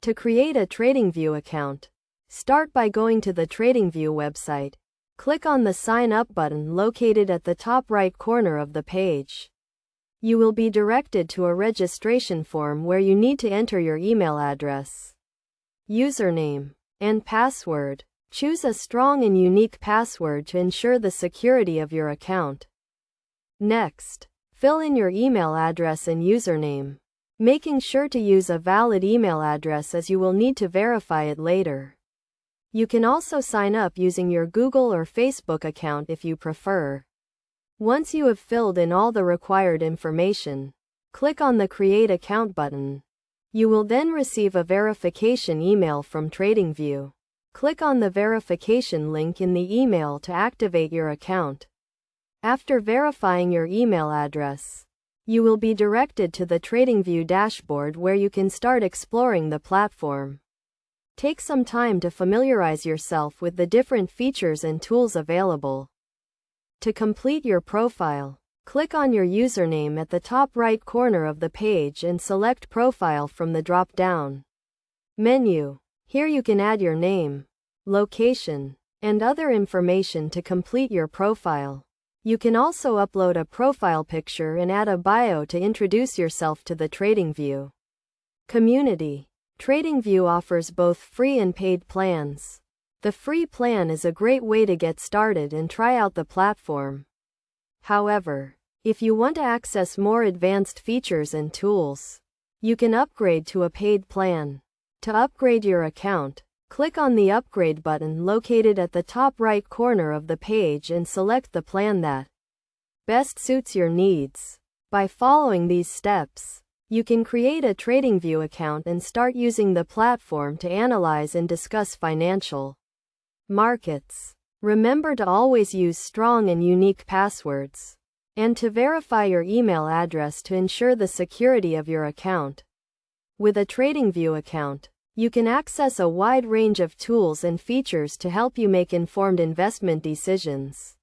To create a Tradingview account, start by going to the Tradingview website. Click on the Sign Up button located at the top right corner of the page. You will be directed to a registration form where you need to enter your email address, username, and password. Choose a strong and unique password to ensure the security of your account. Next, fill in your email address and username, making sure to use a valid email address as you will need to verify it later. You can also sign up using your Google or Facebook account if you prefer. Once you have filled in all the required information, click on the Create Account button. You will then receive a verification email from Tradingview. Click on the verification link in the email to activate your account. After verifying your email address, you will be directed to the Tradingview dashboard where you can start exploring the platform. Take some time to familiarize yourself with the different features and tools available. To complete your profile, click on your username at the top right corner of the page and select Profile from the drop-down menu. Here you can add your name, location, and other information to complete your profile. You can also upload a profile picture and add a bio to introduce yourself to the Tradingview community. Tradingview offers both free and paid plans. The free plan is a great way to get started and try out the platform. However, if you want to access more advanced features and tools, you can upgrade to a paid plan. To upgrade your account, click on the Upgrade button located at the top right corner of the page and select the plan that best suits your needs. By following these steps, you can create a Tradingview account and start using the platform to analyze and discuss financial markets. Remember to always use strong and unique passwords, and to verify your email address to ensure the security of your account. With a Tradingview account, you can access a wide range of tools and features to help you make informed investment decisions.